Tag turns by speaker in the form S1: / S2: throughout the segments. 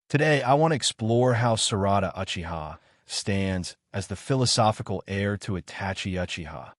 S1: Today, I want to explore how Sarada Uchiha stands as the philosophical heir to Itachi Uchiha,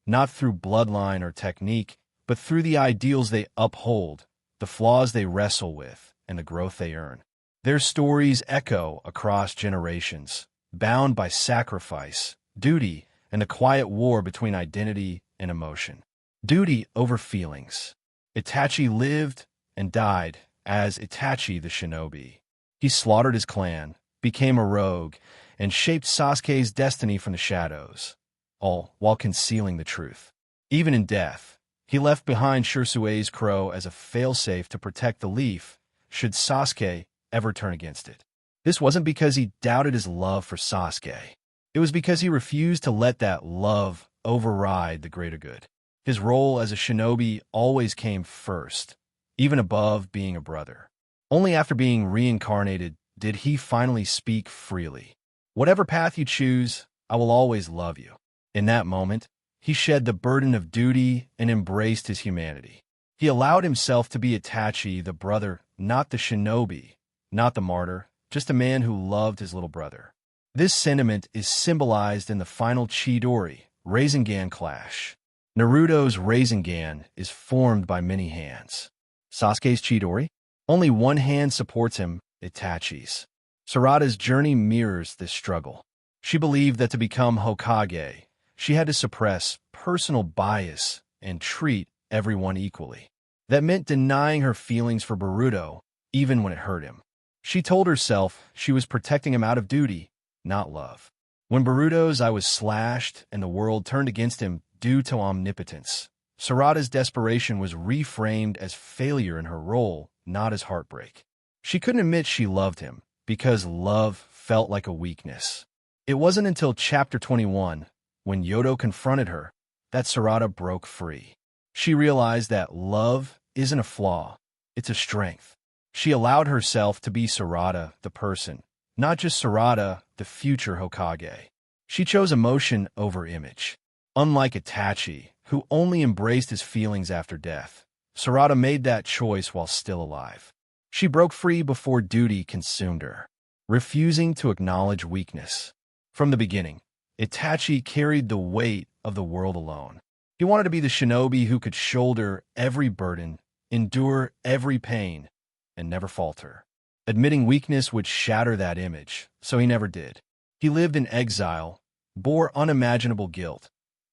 S1: not through bloodline or technique, but through the ideals they uphold, the flaws they wrestle with, and the growth they earn. Their stories echo across generations, bound by sacrifice, duty, and the quiet war between identity and emotion. Duty over feelings. Itachi lived and died as Itachi the Shinobi. He slaughtered his clan, became a rogue, and shaped Sasuke's destiny from the shadows, all while concealing the truth. Even in death, he left behind Shirsue's crow as a failsafe to protect the leaf should Sasuke ever turn against it. This wasn't because he doubted his love for Sasuke. It was because he refused to let that love override the greater good. His role as a shinobi always came first, even above being a brother. Only after being reincarnated did he finally speak freely. Whatever path you choose, I will always love you. In that moment, he shed the burden of duty and embraced his humanity. He allowed himself to be Itachi, the brother, not the shinobi, not the martyr, just a man who loved his little brother. This sentiment is symbolized in the final Chidori, Rasengan clash. Naruto's Rasengan is formed by many hands. Sasuke's Chidori? Only one hand supports him, Itachi's. Sarada's journey mirrors this struggle. She believed that to become Hokage, she had to suppress personal bias and treat everyone equally. That meant denying her feelings for Boruto, even when it hurt him. She told herself she was protecting him out of duty, not love. When Boruto's eye was slashed and the world turned against him due to omnipotence, Sarada's desperation was reframed as failure in her role, not as heartbreak. She couldn't admit she loved him because love felt like a weakness. It wasn't until chapter 21, when Yodo confronted her, that Sarada broke free. She realized that love isn't a flaw, it's a strength. She allowed herself to be Sarada, the person, not just Sarada, the future Hokage. She chose emotion over image. Unlike Itachi, who only embraced his feelings after death, Sarada made that choice while still alive. She broke free before duty consumed her, refusing to acknowledge weakness. From the beginning, Itachi carried the weight of the world alone. He wanted to be the shinobi who could shoulder every burden, endure every pain, and never falter. Admitting weakness would shatter that image, so he never did. He lived in exile, bore unimaginable guilt,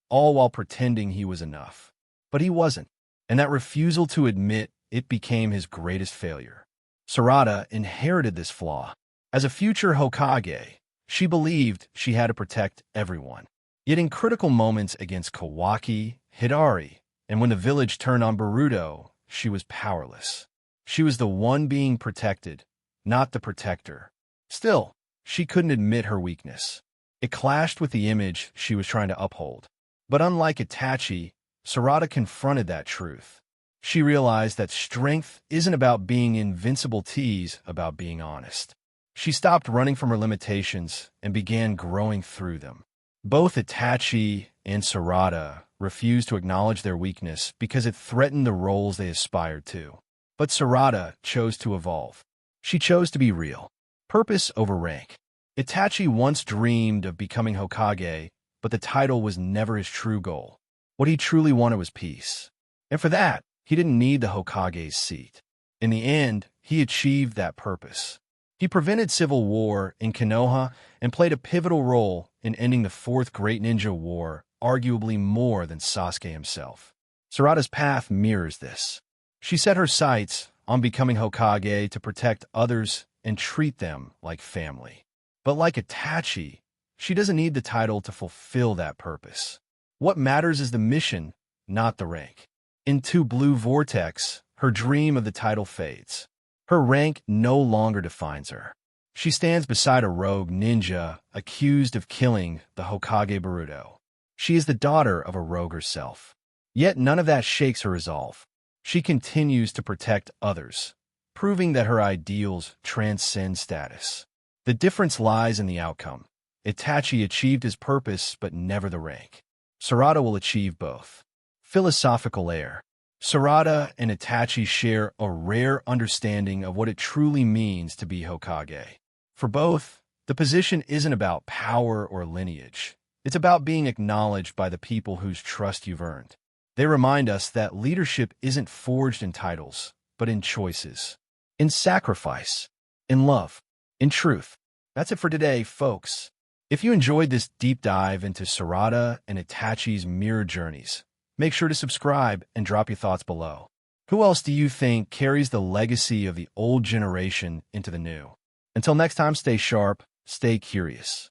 S1: all while pretending he was enough. But he wasn't, and that refusal to admit it became his greatest failure. Sarada inherited this flaw. As a future Hokage, she believed she had to protect everyone. Yet in critical moments against Kawaki, Hidari, and when the village turned on Boruto, she was powerless. She was the one being protected, not the protector. Still, she couldn't admit her weakness. It clashed with the image she was trying to uphold. But unlike Itachi, Sarada confronted that truth. She realized that strength isn't about being invincible, it's about being honest. She stopped running from her limitations and began growing through them. Both Itachi and Sarada refused to acknowledge their weakness because it threatened the roles they aspired to. But Sarada chose to evolve. She chose to be real. Purpose over rank. Itachi once dreamed of becoming Hokage, but the title was never his true goal. What he truly wanted was peace. And for that, he didn't need the Hokage's seat. In the end, he achieved that purpose. He prevented civil war in Konoha and played a pivotal role in ending the Fourth Great Ninja War, arguably more than Sasuke himself. Sarada's path mirrors this. She set her sights on becoming Hokage to protect others and treat them like family. But like Itachi, she doesn't need the title to fulfill that purpose. What matters is the mission, not the rank. In BorutoTwoBlueVortex, her dream of the title fades. Her rank no longer defines her. She stands beside a rogue ninja accused of killing the Hokage Boruto. She is the daughter of a rogue herself. Yet none of that shakes her resolve. She continues to protect others, proving that her ideals transcend status. The difference lies in the outcome. Itachi achieved his purpose, but never the rank. Sarada will achieve both. Philosophical heir. Sarada and Itachi share a rare understanding of what it truly means to be Hokage. For both, the position isn't about power or lineage. It's about being acknowledged by the people whose trust you've earned. They remind us that leadership isn't forged in titles, but in choices, in sacrifice, in love, in truth. That's it for today, folks. If you enjoyed this deep dive into Sarada and Itachi's mirror journeys, make sure to subscribe and drop your thoughts below. Who else do you think carries the legacy of the old generation into the new? Until next time, stay sharp, stay curious.